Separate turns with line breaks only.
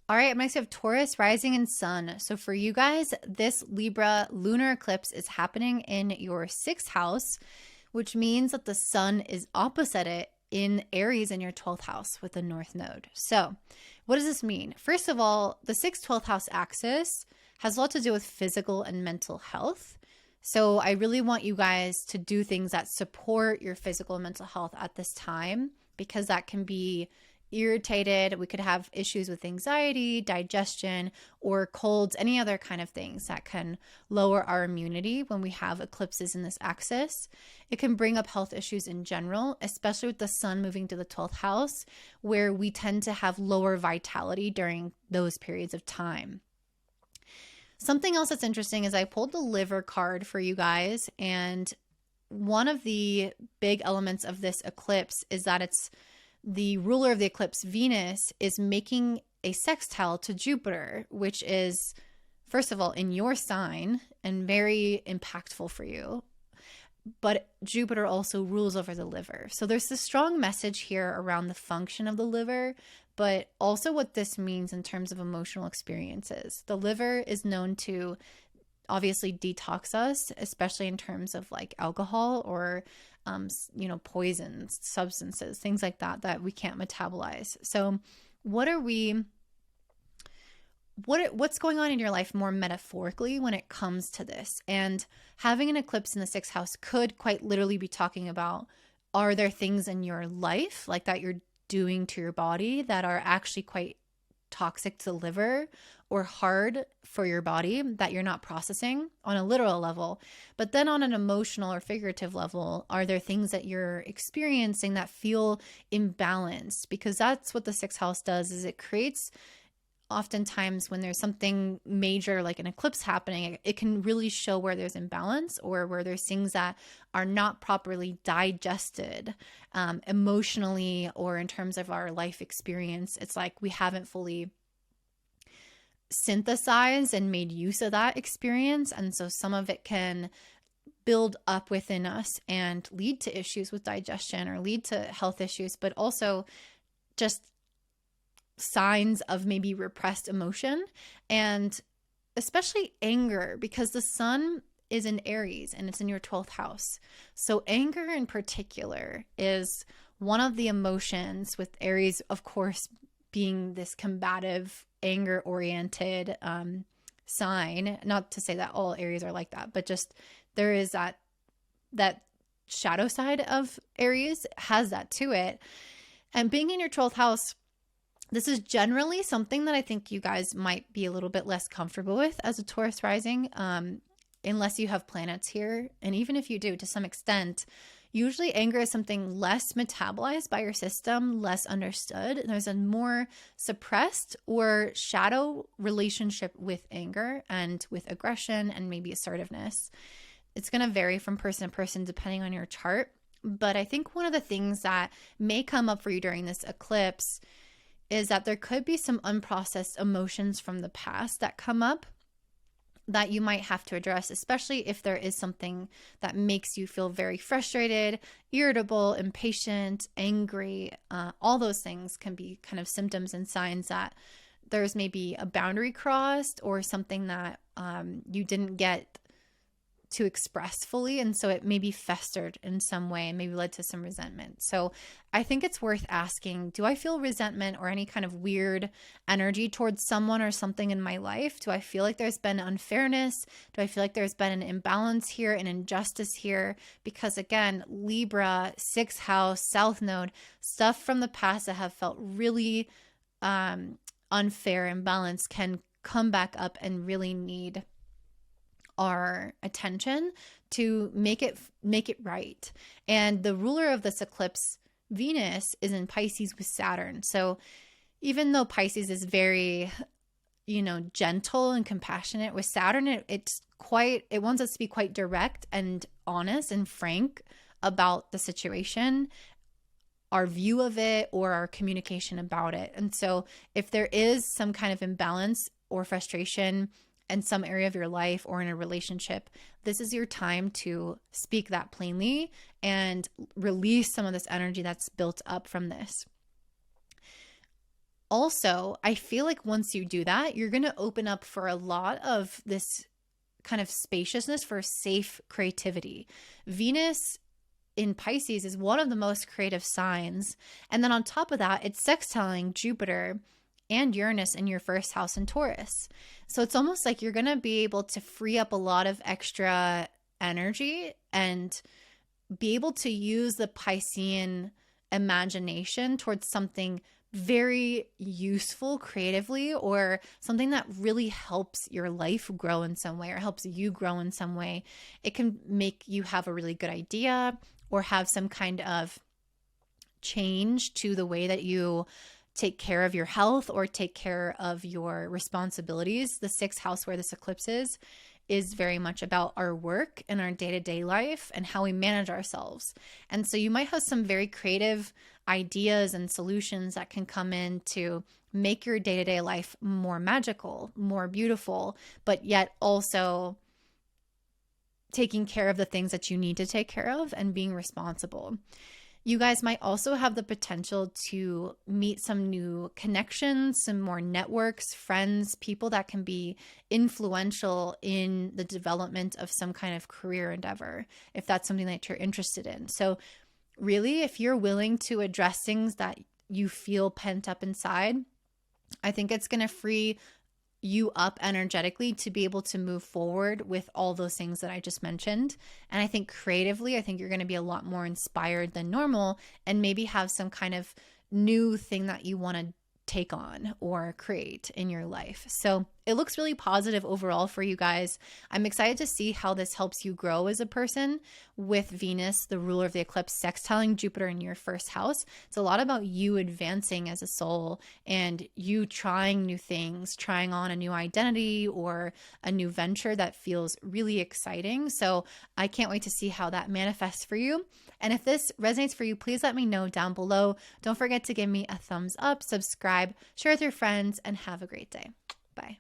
All right, next we have Taurus, rising, and sun. So for you guys, this Libra lunar eclipse is happening in your sixth house, which means that the sun is opposite it in Aries in your 12th house with the North Node. So what does this mean? First of all, the 6th, 12th house axis has a lot to do with physical and mental health. So I really want you guys to do things that support your physical and mental health at this time, because that can be irritated. We could have issues with anxiety, digestion, or colds, any other kind of things that can lower our immunity when we have eclipses in this axis. It can bring up health issues in general, especially with the sun moving to the 12th house, where we tend to have lower vitality during those periods of time. Something else that's interesting is I pulled the liver card for you guys, and one of the big elements of this eclipse is that it's the ruler of the eclipse, Venus, is making a sextile to Jupiter, which is, first of all, in your sign and very impactful for you. But Jupiter also rules over the liver. So there's this strong message here around the function of the liver, but also what this means in terms of emotional experiences. The liver is known to obviously detox us, especially in terms of like alcohol or poisons, substances, things like that we can't metabolize. So what's going on in your life more metaphorically when it comes to this? And having an eclipse in the sixth house could quite literally be talking about, are there things in your life like that you're doing to your body that are actually quite toxic to the liver or hard for your body that you're not processing on a literal level? But then on an emotional or figurative level, are there things that you're experiencing that feel imbalanced? Because that's what the sixth house does, is it creates, oftentimes when there's something major like an eclipse happening, it can really show where there's imbalance or where there's things that are not properly digested emotionally or in terms of our life experience. It's like we haven't fully synthesized and made use of that experience. And so some of it can build up within us and lead to issues with digestion or lead to health issues, but also just signs of maybe repressed emotion, and especially anger, because the sun is in Aries and it's in your 12th house. So anger in particular is one of the emotions, with Aries, of course, being this combative, anger-oriented sign. Not to say that all Aries are like that, but just there is that shadow side of Aries has that to it. And being in your 12th house, this is generally something that I think you guys might be a little bit less comfortable with as a Taurus rising, unless you have planets here. And even if you do, to some extent, usually anger is something less metabolized by your system, less understood. There's a more suppressed or shadow relationship with anger and with aggression and maybe assertiveness. It's going to vary from person to person depending on your chart. But I think one of the things that may come up for you during this eclipse is that there could be some unprocessed emotions from the past that come up that you might have to address, especially if there is something that makes you feel very frustrated, irritable, impatient, angry. All those things can be kind of symptoms and signs that there's maybe a boundary crossed or something that you didn't get to express fully, and so it maybe festered in some way and maybe led to some resentment. So I think it's worth asking, do I feel resentment or any kind of weird energy towards someone or something in my life? Do I feel like there's been unfairness? Do I feel like there's been an imbalance here, an injustice here? Because again, Libra, sixth house, south node, stuff from the past that have felt really unfair, imbalanced can come back up and really need our attention to make it right. And the ruler of this eclipse, Venus, is in Pisces with Saturn. So even though Pisces is very, gentle and compassionate, with Saturn, it wants us to be quite direct and honest and frank about the situation, our view of it, or our communication about it. And so if there is some kind of imbalance or frustration in some area of your life or in a relationship, this is your time to speak that plainly and release some of this energy that's built up from this. Also, I feel like once you do that, you're going to open up for a lot of this kind of spaciousness for safe creativity. Venus in Pisces is one of the most creative signs. And then on top of that, it's sextiling Jupiter and Uranus in your first house in Taurus. So it's almost like you're going to be able to free up a lot of extra energy and be able to use the Piscean imagination towards something very useful creatively, or something that really helps your life grow in some way or helps you grow in some way. It can make you have a really good idea or have some kind of change to the way that you take care of your health or take care of your responsibilities. The sixth house where this eclipse is very much about our work and our day-to-day life and how we manage ourselves. And so you might have some very creative ideas and solutions that can come in to make your day-to-day life more magical, more beautiful, but yet also taking care of the things that you need to take care of and being responsible. You guys might also have the potential to meet some new connections, some more networks, friends, people that can be influential in the development of some kind of career endeavor, if that's something that you're interested in. So really, if you're willing to address things that you feel pent up inside, I think it's going to free you up energetically to be able to move forward with all those things that I just mentioned. And I think creatively, I think you're going to be a lot more inspired than normal and maybe have some kind of new thing that you want to take on or create in your life. So it looks really positive overall for you guys. I'm excited to see how this helps you grow as a person with Venus, the ruler of the eclipse, sextiling Jupiter in your first house. It's a lot about you advancing as a soul and you trying new things, trying on a new identity or a new venture that feels really exciting. So I can't wait to see how that manifests for you. And if this resonates for you, please let me know down below. Don't forget to give me a thumbs up, subscribe, share with your friends, and have a great day. Bye.